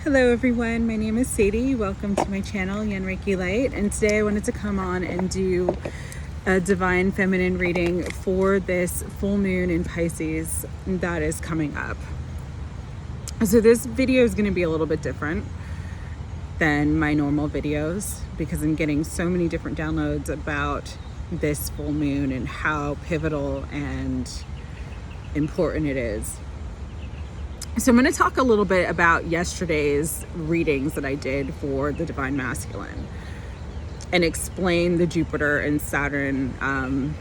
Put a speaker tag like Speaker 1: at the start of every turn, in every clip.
Speaker 1: Hello everyone, my name is Sadie. Welcome to my channel, YinReikiLight. And today I wanted to come on and do a divine feminine reading for this full moon in Pisces that is coming up. So this video is going to be a little bit different than my normal videos because I'm getting so many different downloads about this full moon and how pivotal and important it is. So I'm going to talk a little bit about yesterday's readings that I did for the Divine Masculine and explain the Jupiter and Saturn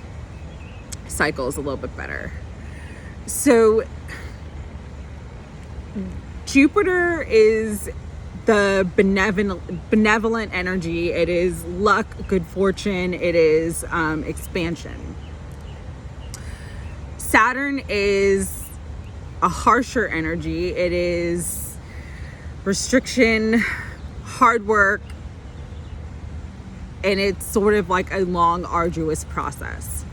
Speaker 1: cycles a little bit better. So Jupiter is the benevolent energy. It is luck, good fortune. It is expansion. Saturn is a harsher energy. It is restriction, hard work, and it's sort of like a long, arduous process.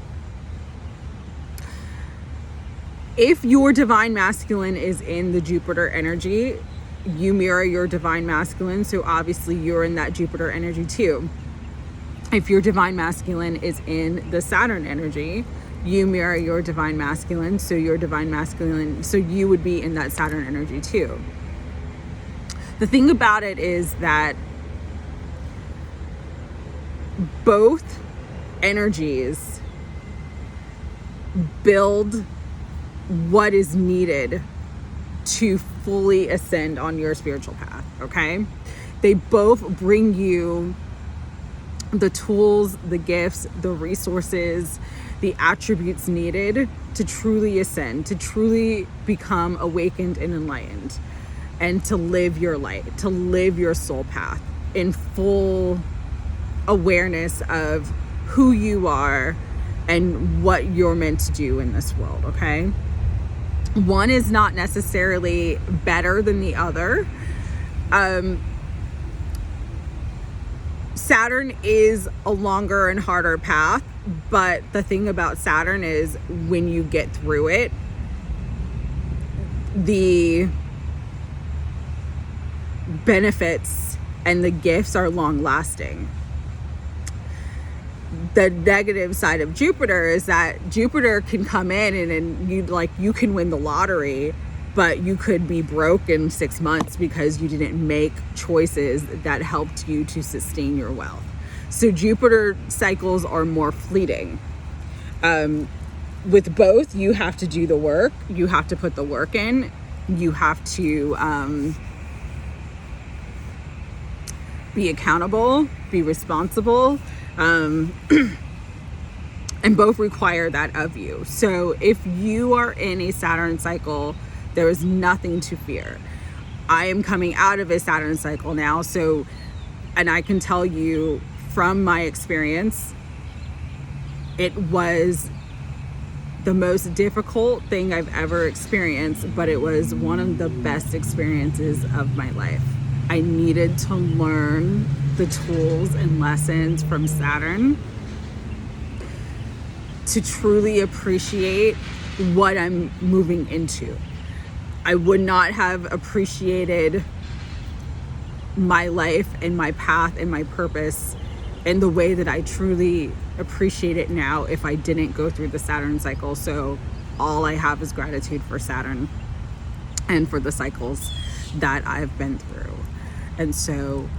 Speaker 1: If your divine masculine is in the Jupiter energy, you mirror your divine masculine, so obviously you're in that Jupiter energy too. If your divine masculine is in the Saturn energy, you mirror your divine masculine, so your divine masculine, so you would be in that Saturn energy too. The thing about it is that both energies build what is needed to fully ascend on your spiritual path, okay? They both bring you the tools, the gifts, the resources, the attributes needed to truly ascend, to truly become awakened and enlightened, and to live your light, to live your soul path in full awareness of who you are and what you're meant to do in this world, okay? One is not necessarily better than the other. Saturn is a longer and harder path, but the thing about Saturn is when you get through it, the benefits and the gifts are long lasting. The negative side of Jupiter is that Jupiter can come in and you can win the lottery, but you could be broke in 6 months because you didn't make choices that helped you to sustain your wealth. So Jupiter cycles are more fleeting. With both, you have to do the work. You have to put the work in. You have to be accountable, be responsible. And both require that of you. So if you are in a Saturn cycle, there is nothing to fear. I am coming out of a Saturn cycle now, and I can tell you from my experience, it was the most difficult thing I've ever experienced, but it was one of the best experiences of my life. I needed to learn the tools and lessons from Saturn to truly appreciate what I'm moving into. I would not have appreciated my life and my path and my purpose in the way that I truly appreciate it now if I didn't go through the Saturn cycle. So all I have is gratitude for Saturn and for the cycles that I've been through. And so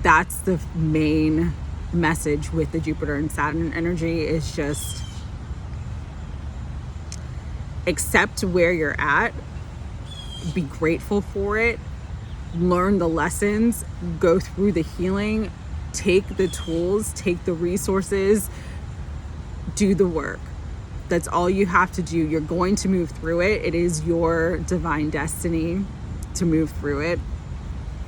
Speaker 1: that's the main message with the Jupiter and Saturn energy, is just accept where you're at, be grateful for it, learn the lessons, go through the healing, take the tools, take the resources, do the work. That's all you have to do. You're going to move through it. It is your divine destiny to move through it.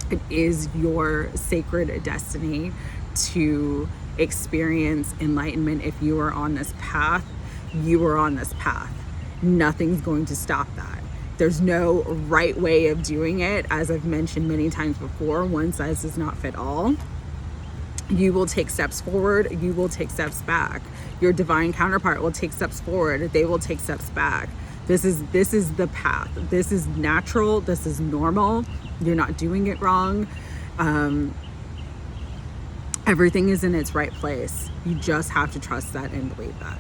Speaker 1: It is your sacred destiny to experience enlightenment. If you are on this path, you are on this path. Nothing's going to stop that. There's no right way of doing it. As I've mentioned many times before, one size does not fit all. You will take steps forward, you will take steps back. Your divine counterpart will take steps forward, they will take steps back. This is the path. This is natural, this is normal. You're not doing it wrong. Everything is in its right place. You just have to trust that and believe that.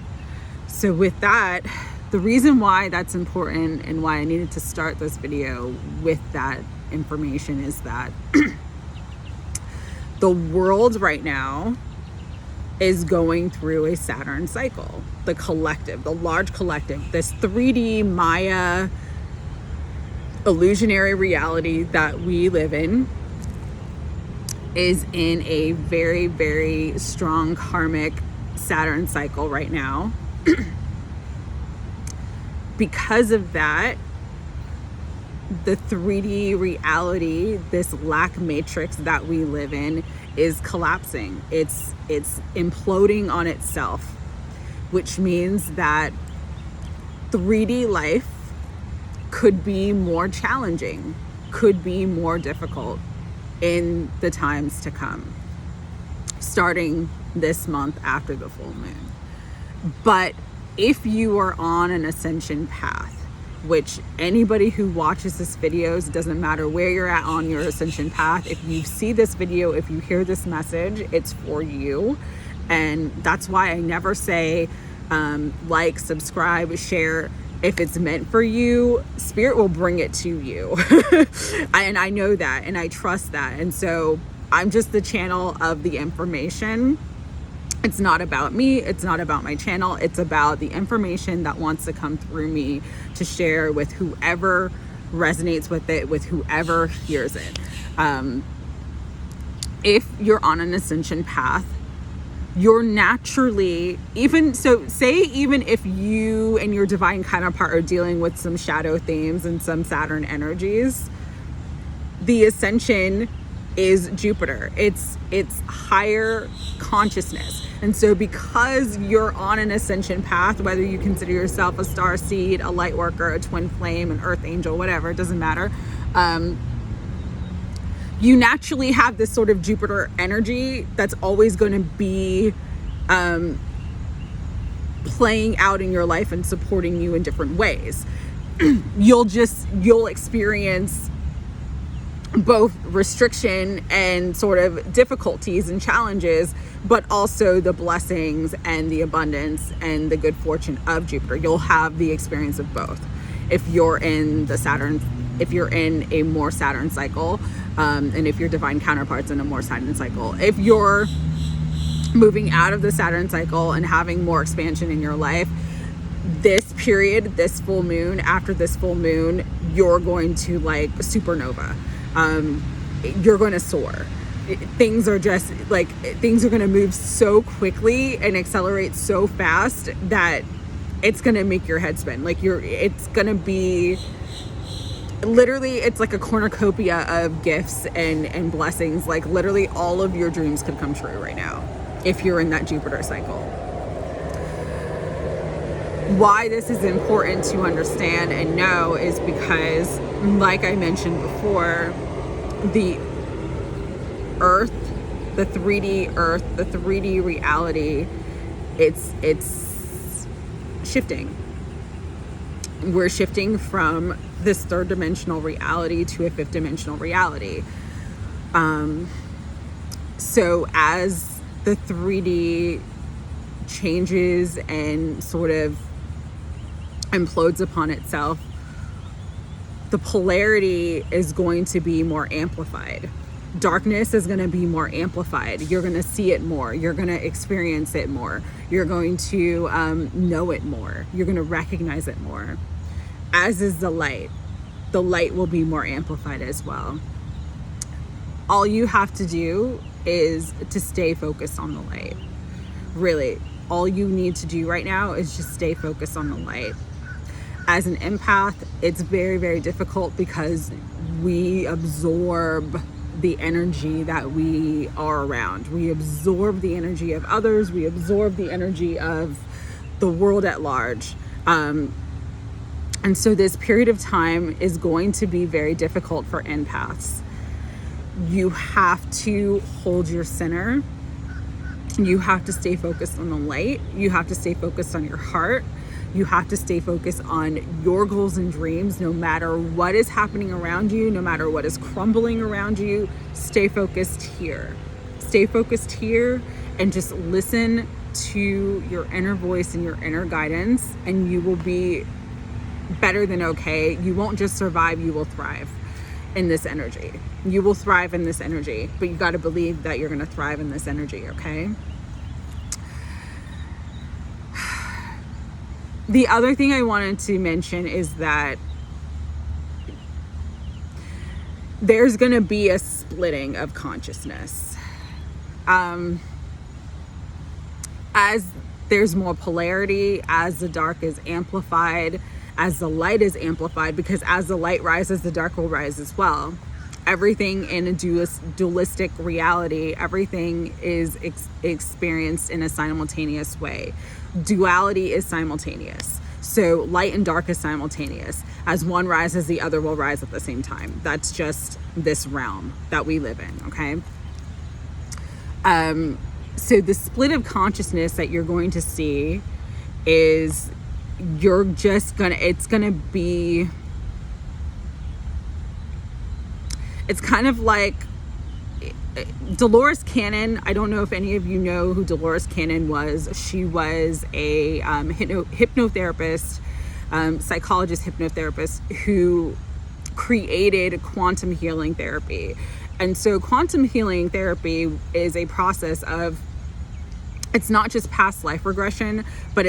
Speaker 1: So with that, the reason why that's important and why I needed to start this video with that information is that the world right now is going through a Saturn cycle. The collective, the large collective, this 3D Maya illusionary reality that we live in is in a very, very strong karmic Saturn cycle right now. Because of that, the 3D reality, this lack matrix that we live in, is collapsing. It's imploding on itself, which means that 3D life could be more challenging, could be more difficult in the times to come, starting this month after the full moon. But if you are on an ascension path, which anybody who watches this video, it doesn't matter where you're at on your ascension path, if you see this video, if you hear this message, it's for you. And that's why I never say like, subscribe, share. If it's meant for you, Spirit will bring it to you. And I know that, and I trust that. And so I'm just the channel of the information. It's not about me. It's not about my channel. It's about the information that wants to come through me to share with whoever resonates with it, with whoever hears it. If you're on an ascension path, you're naturally, even if you and your divine counterpart are dealing with some shadow themes and some Saturn energies, the ascension is Jupiter. It's higher consciousness. And so because you're on an ascension path, whether you consider yourself a star seed, a light worker, a twin flame, an earth angel, whatever, it doesn't matter. You naturally have this sort of Jupiter energy that's always going to be playing out in your life and supporting you in different ways. You'll experience both restriction and sort of difficulties and challenges, but also the blessings and the abundance and the good fortune of Jupiter. You'll have the experience of both if you're in a more Saturn cycle, and if your divine counterpart's in a more Saturn cycle. If you're moving out of the Saturn cycle and having more expansion in your life, this period, this full moon, after this full moon, you're going to like supernova. You're going to soar. Things are just like, things are going to move so quickly and accelerate so fast that it's going to make your head spin. Like it's going to be literally, it's like a cornucopia of gifts and blessings. Like literally all of your dreams could come true right now if you're in that Jupiter cycle. Why this is important to understand and know is because, like I mentioned before, the earth, the 3D earth, the 3D reality, it's shifting. We're shifting from this third dimensional reality to a fifth dimensional reality. So as the 3D changes and sort of implodes upon itself, the polarity is going to be more amplified. Darkness is going to be more amplified. You're going to see it more. You're going to experience it more. You're going to know it more. You're going to recognize it more. As is the light. The light will be more amplified as well. All you have to do is to stay focused on the light. Really, all you need to do right now is just stay focused on the light. As an empath, it's very, very difficult because we absorb the energy that we are around. We absorb the energy of others. We absorb the energy of the world at large. And so this period of time is going to be very difficult for empaths. You have to hold your center. You have to stay focused on the light. You have to stay focused on your heart. You have to stay focused on your goals and dreams, no matter what is happening around you, no matter what is crumbling around you. Stay focused here. Stay focused here and just listen to your inner voice and your inner guidance, and you will be better than okay. You won't just survive, you will thrive in this energy. You will thrive in this energy, but you got to believe that you're going to thrive in this energy, okay? The other thing I wanted to mention is that there's going to be a splitting of consciousness. As there's more polarity, as the dark is amplified, as the light is amplified, because as the light rises, the dark will rise as well. Everything in a dualistic reality, everything is experienced in a simultaneous way. Duality is simultaneous. So light and dark is simultaneous. As one rises, the other will rise at the same time. That's just this realm that we live in, okay? So the split of consciousness that you're going to see is it's kind of like Dolores Cannon. I don't know if any of you know who Dolores Cannon was. She was a hypnotherapist, psychologist hypnotherapist who created quantum healing therapy. And so quantum healing therapy is a process of, it's not just past life regression, but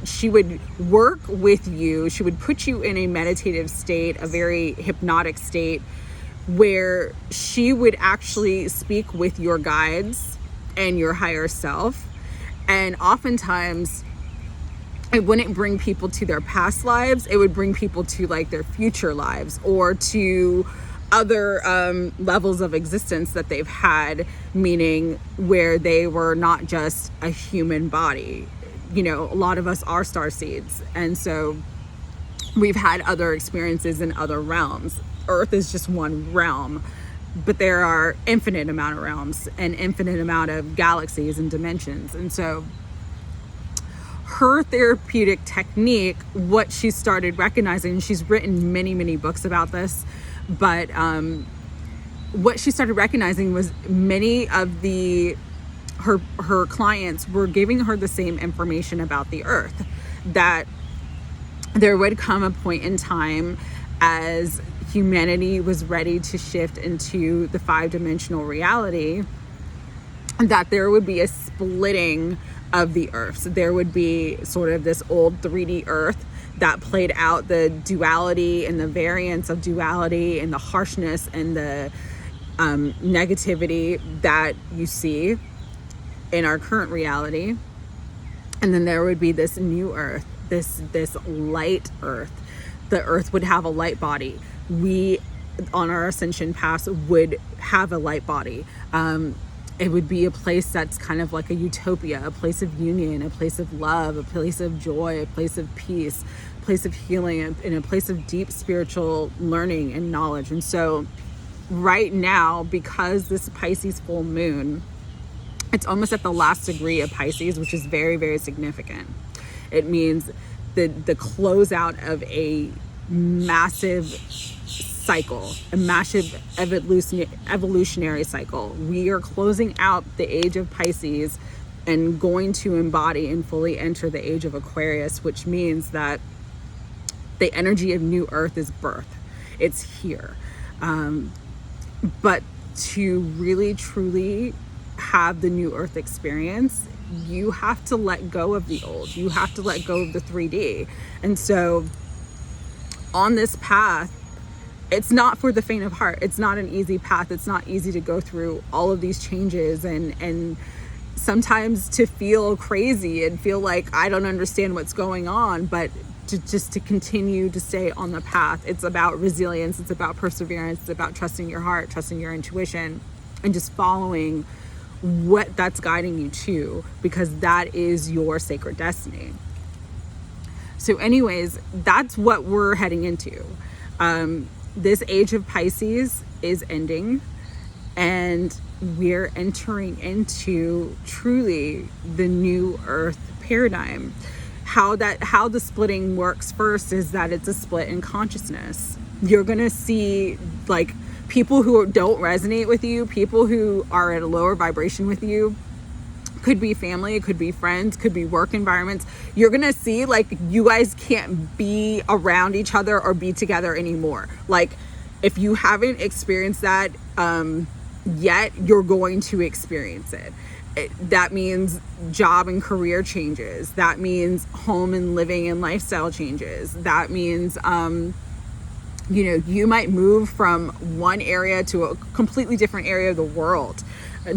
Speaker 1: she would work with you. She would put you in a meditative state, a very hypnotic state, where she would actually speak with your guides and your higher self. And oftentimes it wouldn't bring people to their past lives. It would bring people to like their future lives or to other levels of existence that they've had, meaning where they were not just a human body. You know, a lot of us are starseeds, and so we've had other experiences in other realms. Earth is just one realm, but there are infinite amount of realms and infinite amount of galaxies and dimensions. And so her therapeutic technique, what she started recognizing, and she's written many, many books about this, but what she started recognizing was many of her clients were giving her the same information about the earth, that there would come a point in time as humanity was ready to shift into the 5-dimensional reality, that there would be a splitting of the earth. So there would be sort of this old 3D earth that played out the duality and the variance of duality and the harshness and the negativity that you see in our current reality. And then there would be this new earth, this light earth. The earth would have a light body. We, on our ascension path, would have a light body. It would be a place that's kind of like a utopia, a place of union, a place of love, a place of joy, a place of peace, a place of healing, and a place of deep spiritual learning and knowledge. And so right now, because this Pisces full moon, it's almost at the last degree of Pisces, which is very, very significant. It means the closeout of a massive cycle, a massive evolutionary cycle. We are closing out the age of Pisces and going to embody and fully enter the age of Aquarius, which means that the energy of new earth is birth. It's here. But to really truly have the new earth experience, you have to let go of the old. You have to let go of the 3D. And so on this path, it's not for the faint of heart. It's not an easy path. It's not easy to go through all of these changes and sometimes to feel crazy and feel like I don't understand what's going on, but to continue to stay on the path. It's about resilience. It's about perseverance. It's about trusting your heart, trusting your intuition, and just following what that's guiding you to, because that is your sacred destiny. So anyways, that's what we're heading into. This age of Pisces is ending, and we're entering into truly the new earth paradigm. how the splitting works first is that it's a split in consciousness. You're going to see like people who don't resonate with you, people who are at a lower vibration with you. Could be family, it could be friends, could be work environments. You're gonna see like you guys can't be around each other or be together anymore. Like if you haven't experienced that yet, you're going to experience it. That means job and career changes. That means home and living and lifestyle changes. That means you might move from one area to a completely different area of the world,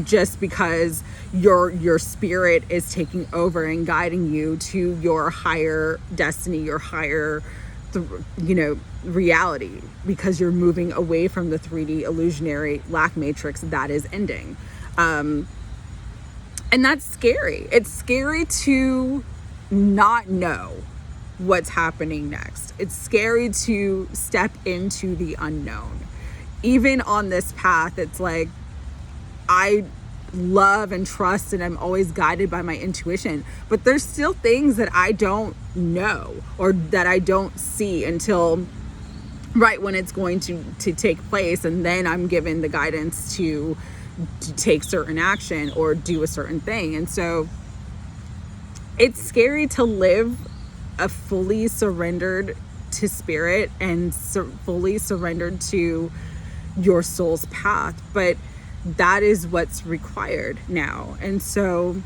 Speaker 1: just because your spirit is taking over and guiding you to your higher destiny, your higher reality, because you're moving away from the 3D illusionary lack matrix that is ending. And that's scary. It's scary to not know what's happening next. It's scary to step into the unknown. Even on this path, it's like I love and trust and I'm always guided by my intuition, but there's still things that I don't know or that I don't see until right when it's going to take place, and then I'm given the guidance to take certain action or do a certain thing. And so it's scary to live a fully surrendered to spirit and fully surrendered to your soul's path, but that is what's required now. And so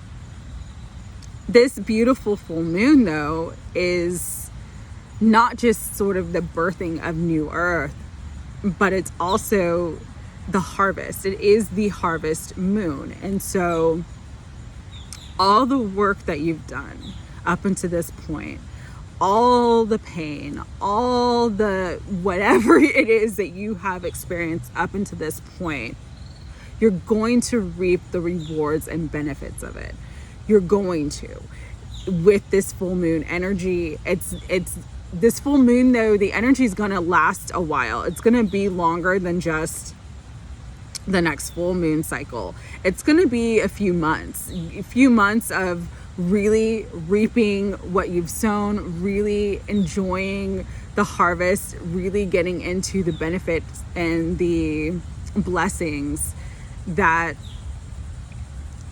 Speaker 1: this beautiful full moon, though, is not just sort of the birthing of new earth, but it's also the harvest. It is the harvest moon. And so all the work that you've done up until this point, all the pain, all the whatever it is that you have experienced up until this point, you're going to reap the rewards and benefits of it. You're going to. With this full moon energy, it's this full moon, though, the energy is going to last a while. It's going to be longer than just the next full moon cycle. It's going to be a few months of really reaping what you've sown, really enjoying the harvest, really getting into the benefits and the blessings that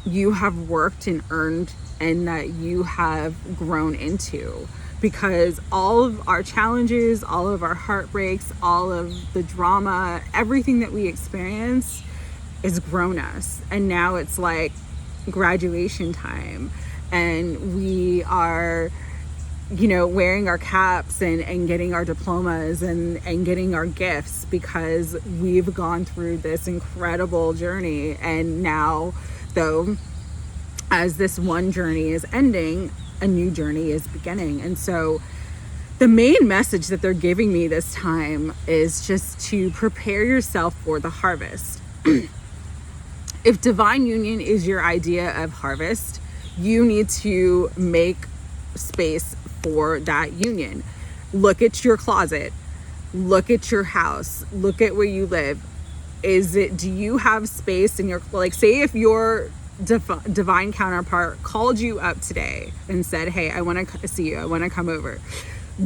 Speaker 1: you have worked and earned and that you have grown into. Because all of our challenges, all of our heartbreaks, all of the drama, everything that we experience has grown us. And now it's like graduation time, and we are wearing our caps and getting our diplomas and getting our gifts, because we've gone through this incredible journey. And now, though, as this one journey is ending, a new journey is beginning. And so the main message that they're giving me this time is just to prepare yourself for the harvest. If divine union is your idea of harvest, you need to make space for that union. Look at your closet, look at your house, look at where you live. Do you have space in your, like, say if your divine counterpart called you up today and said, hey, I want to see you, I want to come over.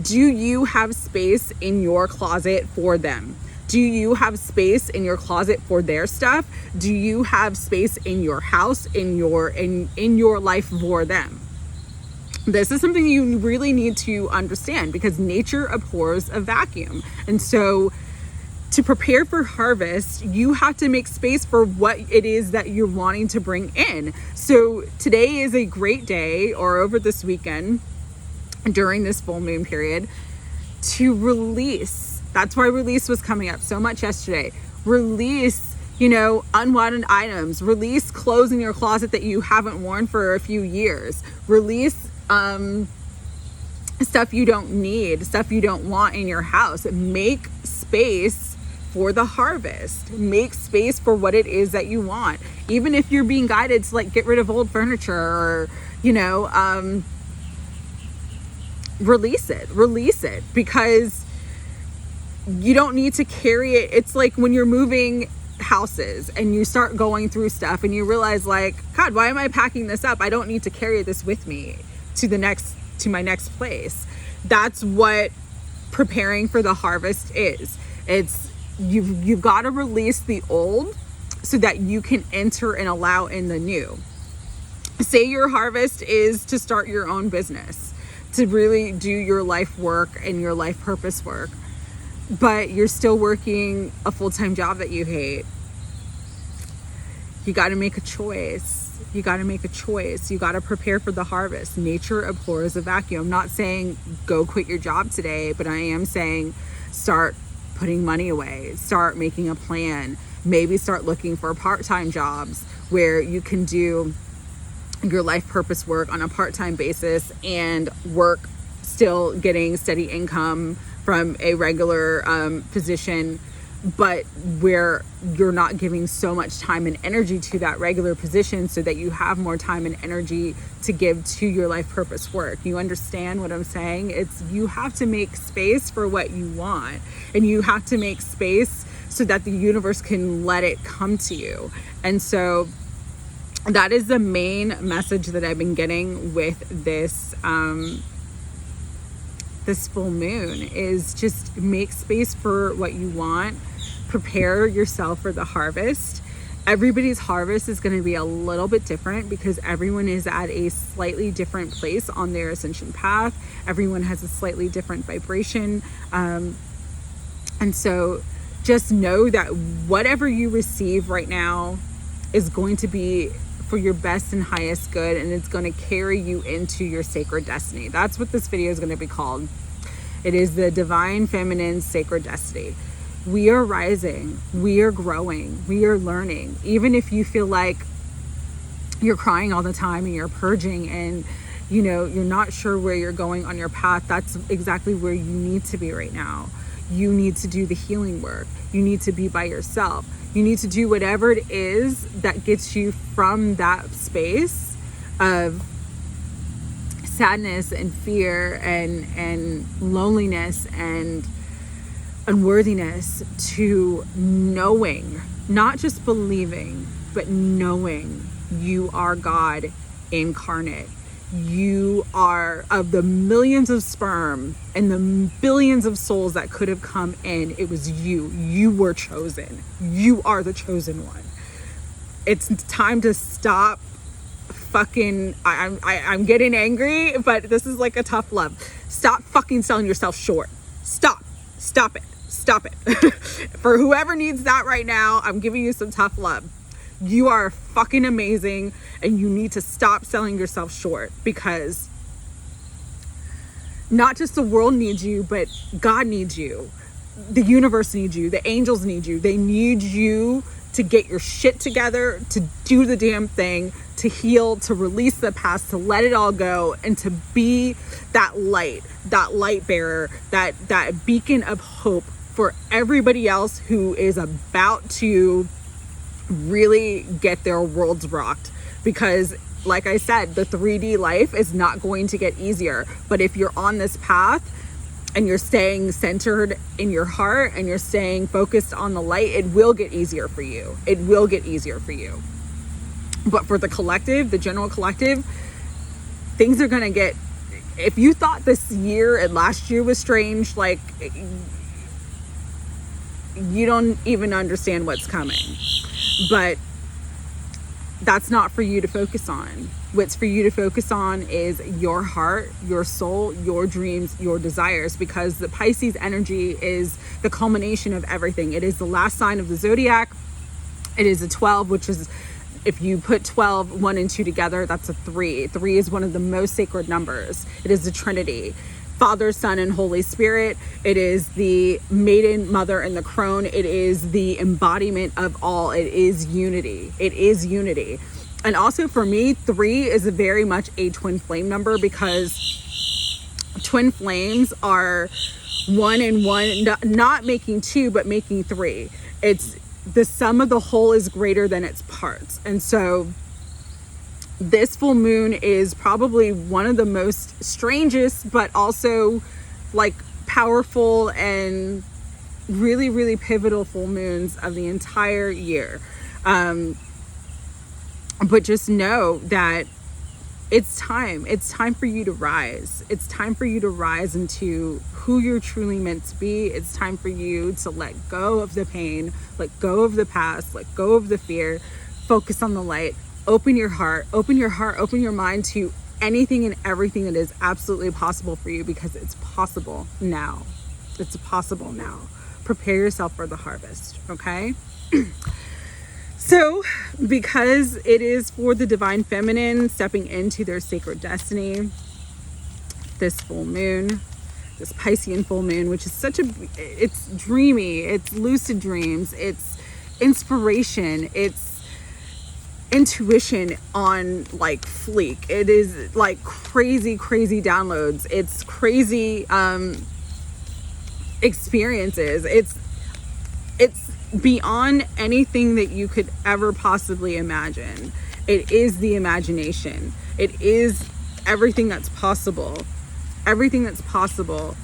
Speaker 1: Do you have space in your closet for them? Do you have space in your closet for their stuff? Do you have space in your house, in your life for them? This is something you really need to understand, because nature abhors a vacuum. And so to prepare for harvest, you have to make space for what it is that you're wanting to bring in. So today is a great day, or over this weekend during this full moon period, to release. That's why release was coming up so much yesterday. Release, unwanted items. Release clothes in your closet that you haven't worn for a few years. Release stuff you don't need, stuff you don't want in your house. Make space for the harvest. Make space for what it is that you want. Even if you're being guided to get rid of old furniture, or release it, because you don't need to carry it. It's like when you're moving houses and you start going through stuff and you realize, God, why am I packing this up? I don't need to carry this with me to to my next place. That's what preparing for the harvest is. It's you've got to release the old so that you can enter and allow in the new. Say your harvest is to start your own business, to really do your life work and your life purpose work, but you're still working a full-time job that you hate. You got to make a choice. You got to make a choice. You got to prepare for the harvest. Nature abhors a vacuum. I'm not saying go quit your job today, but I am saying start putting money away. Start making a plan. Maybe start looking for part-time jobs where you can do your life purpose work on a part-time basis and work still getting steady income from a regular position, but where you're not giving so much time and energy to that regular position so that you have more time and energy to give to your life purpose work. You understand what I'm saying? It's you have to make space for what you want, and you have to make space so that the universe can let it come to you. And so that is the main message that I've been getting with this this full moon, is just make space for what you want. Prepare yourself for the harvest. Everybody's harvest is going to be a little bit different because everyone is at a slightly different place on their ascension path. Everyone has a slightly different vibration. And so just know that whatever you receive right now is going to be for your best and highest good, and it's going to carry you into your sacred destiny. That's what this video is going to be called. It is the Divine Feminine Sacred Destiny. We are rising, we are growing, we are learning. Even if you feel like you're crying all the time and you're purging and you're not sure where you're going on your path, that's exactly where you need to be right now. You need to do the healing work. You need to be by yourself. You need to do whatever it is that gets you from that space of sadness and fear and loneliness and unworthiness to knowing, not just believing, but knowing you are God incarnate. You are, of the millions of sperm and the billions of souls that could have come in, it was you. You were chosen. You are the chosen one. It's time to stop fucking, I'm getting angry, but this is like a tough love. Stop fucking selling yourself short. Stop it. For whoever needs that right now, I'm giving you some tough love. You are fucking amazing, and you need to stop selling yourself short, because not just the world needs you, but God needs you. The universe needs you. The angels need you. They need you to get your shit together, to do the damn thing, to heal, to release the past, to let it all go, and to be that light bearer, that beacon of hope for everybody else who is about to really get their worlds rocked. Because like I said, the 3D life is not going to get easier, but if you're on this path and you're staying centered in your heart and you're staying focused on the light, it will get easier for you. It will get easier for you. But for the collective, the general collective, things are gonna get, if you thought this year and last year was strange, like, you don't even understand what's coming. But that's not for you to focus on. What's for you to focus on is your heart, your soul, your dreams, your desires, because the Pisces energy is the culmination of everything. It is the last sign of the zodiac. It is a 12, which is, if you put 12, 1 and 2 together, that's a 3. 3 is one of the most sacred numbers. It is the Trinity. Father, Son, and Holy Spirit. It is the maiden, mother, and the crone. It is the embodiment of all. It is unity. It is unity. And also for me, 3 is very much a twin flame number, because twin flames are 1 and 1, not making 2, but making 3. It's the sum of the whole is greater than its parts. And so this full moon is probably one of the most strangest, but also like powerful and really, really pivotal full moons of the entire year. But just know that it's time for you to rise. It's time for you to rise into who you're truly meant to be. It's time for you to let go of the pain, let go of the past, let go of the fear, focus on the light, open your heart, open your mind to anything and everything that is absolutely possible for you, because it's possible now. It's possible now. Prepare yourself for the harvest, okay? So, because it is for the divine feminine stepping into their sacred destiny, this full moon, this Piscean full moon, which is it's dreamy, it's lucid dreams, it's inspiration, it's intuition on like fleek. It is like crazy downloads. It's crazy experiences. It's beyond anything that you could ever possibly imagine. It is the imagination. It is everything that's possible. Everything that's possible.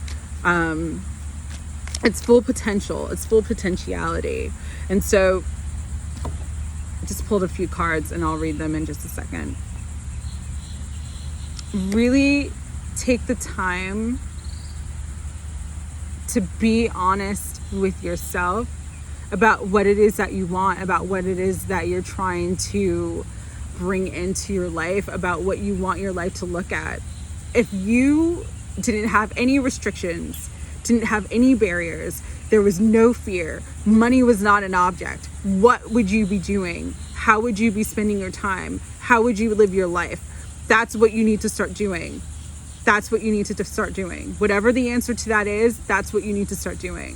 Speaker 1: It's full potential. It's full potentiality. And so I just pulled a few cards and I'll read them in just a second. Really take the time to be honest with yourself about what it is that you want, about what it is that you're trying to bring into your life, about what you want your life to look at. If you didn't have any restrictions, didn't have any barriers, there was no fear, money was not an object, what would you be doing? How would you be spending your time? How would you live your life? That's what you need to start doing. That's what you need to start doing. Whatever the answer to that is, that's what you need to start doing.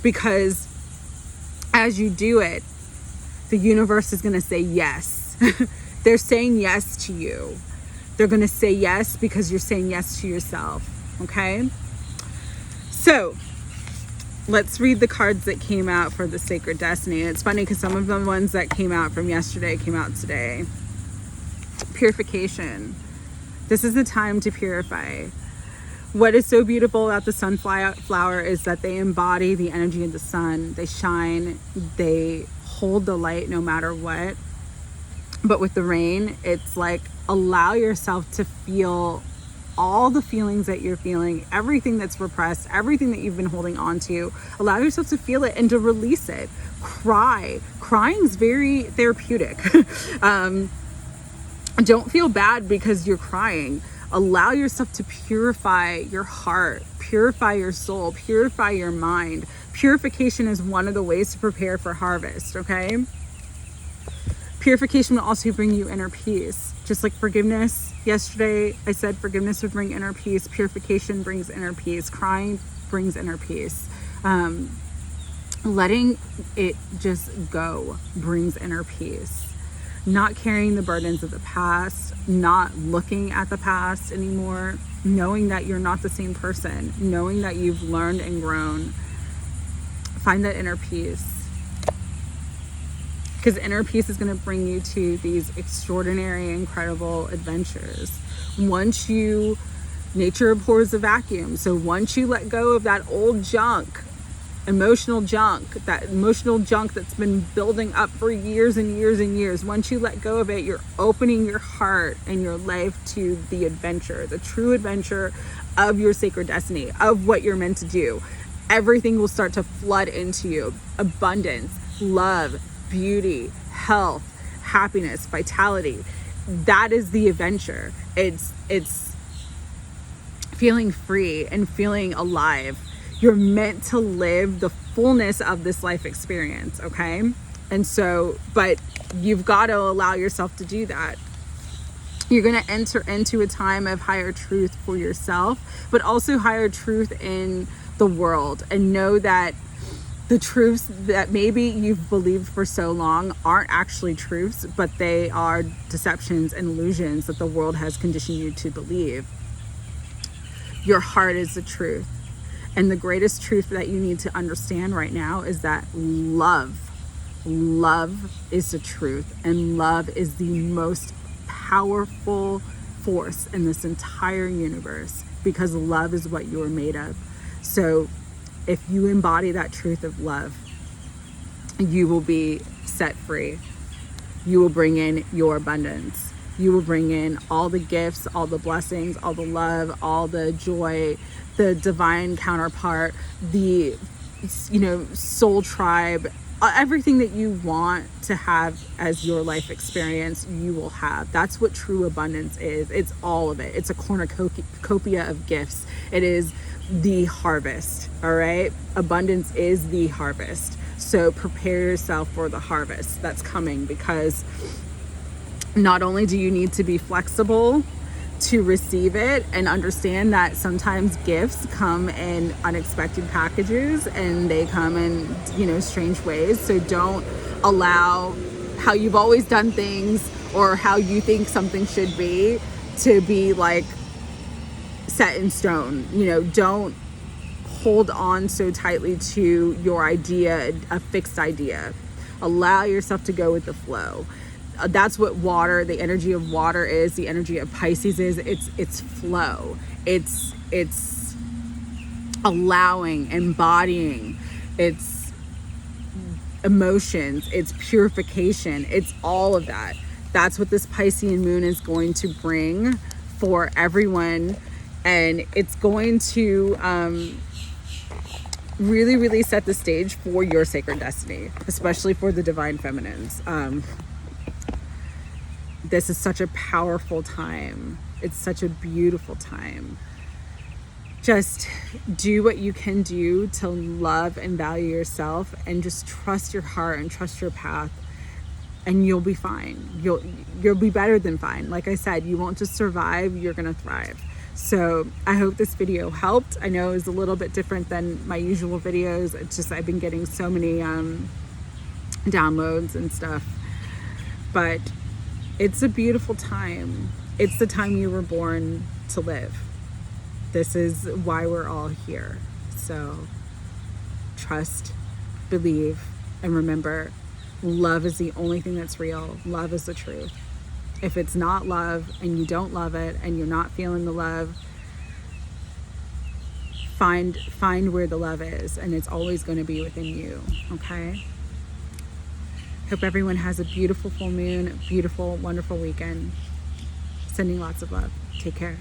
Speaker 1: Because as you do it, the universe is going to say yes. They're saying yes to you. They're going to say yes because you're saying yes to yourself. Okay? So let's read the cards that came out for the sacred destiny. And it's funny because some of the ones that came out from yesterday came out today. Purification. This is the time to purify. What is so beautiful about the sunflower is that they embody the energy of the sun. They shine, they hold the light no matter what. But with the rain, it's like allow yourself to feel all the feelings that you're feeling, everything that's repressed, everything that you've been holding on to. Allow yourself to feel it and to release it. Cry. Crying is very therapeutic. Don't feel bad because you're crying. Allow yourself to purify your heart, purify your soul, purify your mind. Purification is one of the ways to prepare for harvest, okay? Purification will also bring you inner peace. Just like forgiveness. Yesterday, I said forgiveness would bring inner peace. Purification brings inner peace. Crying brings inner peace. Letting it just go brings inner peace. Not carrying the burdens of the past, not looking at the past anymore, knowing that you're not the same person, knowing that you've learned and grown. Find that inner peace. Because inner peace is going to bring you to these extraordinary, incredible adventures. Nature abhors a vacuum. So once you let go of that old junk, emotional junk that's been building up for years and years and years. Once you let go of it, you're opening your heart and your life to the adventure, the true adventure of your sacred destiny, of what you're meant to do. Everything will start to flood into you. Abundance, love, beauty, health, happiness, vitality. That is the adventure. It's feeling free and feeling alive. You're meant to live the fullness of this life experience, okay? And so, but you've got to allow yourself to do that. You're going to enter into a time of higher truth for yourself, but also higher truth in the world, and know that the truths that maybe you've believed for so long aren't actually truths, but they are deceptions and illusions that the world has conditioned you to believe. Your heart is the truth. And the greatest truth that you need to understand right now is that love is the truth, and love is the most powerful force in this entire universe, because love is what you are made of. So if you embody that truth of love, you will be set free. You will bring in your abundance. you will bring in all the gifts, all the blessings, all the love, all the joy, the divine counterpart, the, you know, soul tribe, everything that you want to have as your life experience, you will have. That's what true abundance is. It's all of it. It's a cornucopia of gifts. It is the harvest. All right. Abundance is the harvest. So prepare yourself for the harvest that's coming, because not only do you need to be flexible to receive it and understand that sometimes gifts come in unexpected packages and they come in, you know, strange ways. So don't allow how you've always done things or how you think something should be to be like set in stone. You know, don't hold on so tightly to your idea, a fixed idea. Allow yourself to go with the flow. That's what water, the energy of water is, the energy of Pisces is. It's flow. It's allowing, embodying, it's emotions, it's purification, it's all of that. That's what this Piscean moon is going to bring for everyone. And it's going to really, really set the stage for your sacred destiny, especially for the divine feminines. This is such a powerful time. It's such a beautiful time. Just do what you can do to love and value yourself, and just trust your heart and trust your path, and you'll be fine. You'll be better than fine. Like I said, you won't just survive, you're gonna thrive. So I hope this video helped. I know it was a little bit different than my usual videos. It's just I've been getting so many downloads and stuff, but it's a beautiful time. It's the time you were born to live. This is why we're all here. So trust, believe, and remember, love is the only thing that's real. Love is the truth. If it's not love and you don't love it and you're not feeling the love, find where the love is, and it's always going to be within you. Okay? Hope everyone has a beautiful full moon, beautiful, wonderful weekend. Sending lots of love. Take care.